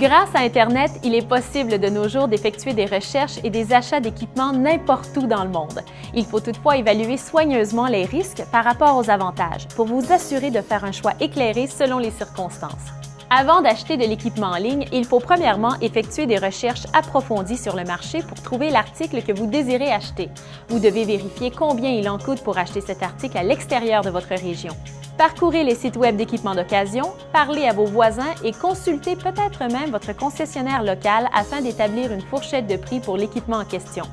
Grâce à Internet, il est possible de nos jours d'effectuer des recherches et des achats d'équipements n'importe où dans le monde. Il faut toutefois évaluer soigneusement les risques par rapport aux avantages pour vous assurer de faire un choix éclairé selon les circonstances. Avant d'acheter de l'équipement en ligne, il faut premièrement effectuer des recherches approfondies sur le marché pour trouver l'article que vous désirez acheter. Vous devez vérifier combien il en coûte pour acheter cet article à l'extérieur de votre région. Parcourez les sites web d'équipements d'occasion, parlez à vos voisins et consultez peut-être même votre concessionnaire local afin d'établir une fourchette de prix pour l'équipement en question.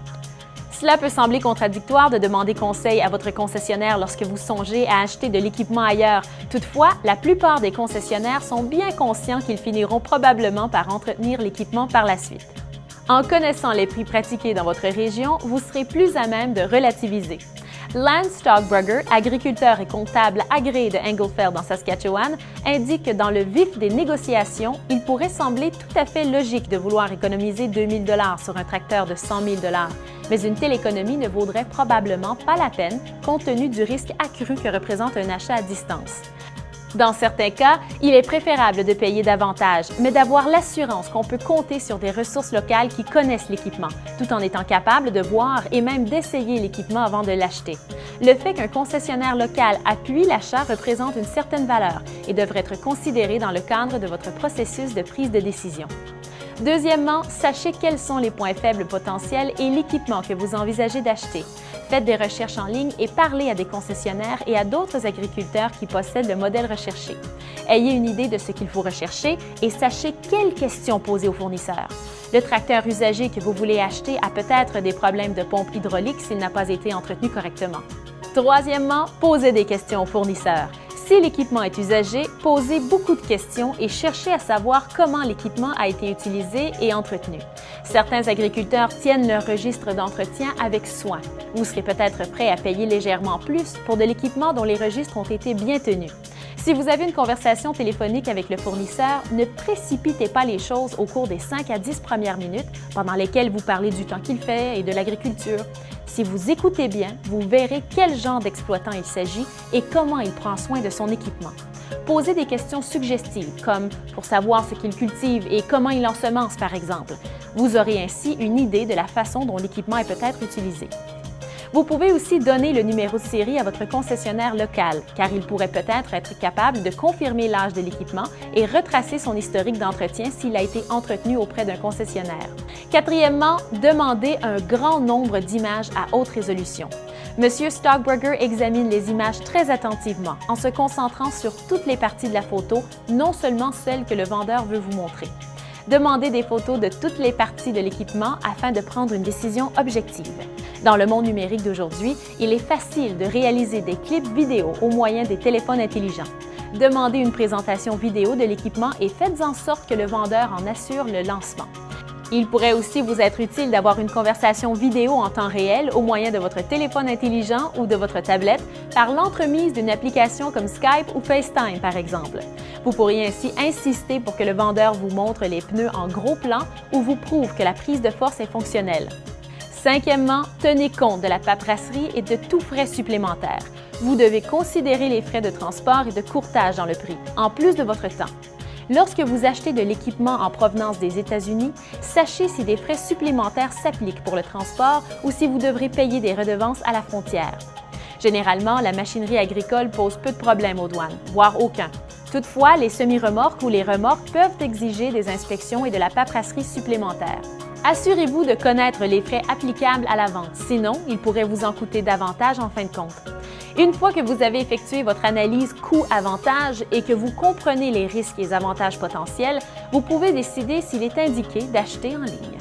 Cela peut sembler contradictoire de demander conseil à votre concessionnaire lorsque vous songez à acheter de l'équipement ailleurs. Toutefois, la plupart des concessionnaires sont bien conscients qu'ils finiront probablement par entretenir l'équipement par la suite. En connaissant les prix pratiqués dans votre région, vous serez plus à même de relativiser. Lance Stockbrugger, agriculteur et comptable agréé de Engelfeld en Saskatchewan, indique que dans le vif des négociations, il pourrait sembler tout à fait logique de vouloir économiser 2 000 $ sur un tracteur de 100 000 $, mais une telle économie ne vaudrait probablement pas la peine compte tenu du risque accru que représente un achat à distance. Dans certains cas, il est préférable de payer davantage, mais d'avoir l'assurance qu'on peut compter sur des ressources locales qui connaissent l'équipement, tout en étant capable de voir et même d'essayer l'équipement avant de l'acheter. Le fait qu'un concessionnaire local appuie l'achat représente une certaine valeur et devrait être considéré dans le cadre de votre processus de prise de décision. Deuxièmement, sachez quels sont les points faibles potentiels et l'équipement que vous envisagez d'acheter. Faites des recherches en ligne et parlez à des concessionnaires et à d'autres agriculteurs qui possèdent le modèle recherché. Ayez une idée de ce qu'il faut rechercher et sachez quelles questions poser au fournisseur. Le tracteur usagé que vous voulez acheter a peut-être des problèmes de pompe hydraulique s'il n'a pas été entretenu correctement. Troisièmement, posez des questions au fournisseur. Si l'équipement est usagé, posez beaucoup de questions et cherchez à savoir comment l'équipement a été utilisé et entretenu. Certains agriculteurs tiennent leur registre d'entretien avec soin. Vous serez peut-être prêt à payer légèrement plus pour de l'équipement dont les registres ont été bien tenus. Si vous avez une conversation téléphonique avec le fournisseur, ne précipitez pas les choses au cours des 5 à 10 premières minutes pendant lesquelles vous parlez du temps qu'il fait et de l'agriculture. Si vous écoutez bien, vous verrez quel genre d'exploitant il s'agit et comment il prend soin de son équipement. Posez des questions suggestives, comme pour savoir ce qu'il cultive et comment il ensemence, par exemple. Vous aurez ainsi une idée de la façon dont l'équipement est peut-être utilisé. Vous pouvez aussi donner le numéro de série à votre concessionnaire local, car il pourrait peut-être être capable de confirmer l'âge de l'équipement et retracer son historique d'entretien s'il a été entretenu auprès d'un concessionnaire. Quatrièmement, demandez un grand nombre d'images à haute résolution. Monsieur Stockbrugger examine les images très attentivement, en se concentrant sur toutes les parties de la photo, non seulement celles que le vendeur veut vous montrer. Demandez des photos de toutes les parties de l'équipement afin de prendre une décision objective. Dans le monde numérique d'aujourd'hui, il est facile de réaliser des clips vidéo au moyen des téléphones intelligents. Demandez une présentation vidéo de l'équipement et faites en sorte que le vendeur en assure le lancement. Il pourrait aussi vous être utile d'avoir une conversation vidéo en temps réel au moyen de votre téléphone intelligent ou de votre tablette par l'entremise d'une application comme Skype ou FaceTime, par exemple. Vous pourriez ainsi insister pour que le vendeur vous montre les pneus en gros plan ou vous prouve que la prise de force est fonctionnelle. Cinquièmement, tenez compte de la paperasserie et de tout frais supplémentaires. Vous devez considérer les frais de transport et de courtage dans le prix, en plus de votre temps. Lorsque vous achetez de l'équipement en provenance des États-Unis, sachez si des frais supplémentaires s'appliquent pour le transport ou si vous devrez payer des redevances à la frontière. Généralement, la machinerie agricole pose peu de problèmes aux douanes, voire aucun. Toutefois, les semi-remorques ou les remorques peuvent exiger des inspections et de la paperasserie supplémentaire. Assurez-vous de connaître les frais applicables à la vente, sinon ils pourraient vous en coûter davantage en fin de compte. Une fois que vous avez effectué votre analyse coût-avantage et que vous comprenez les risques et les avantages potentiels, vous pouvez décider s'il est indiqué d'acheter en ligne.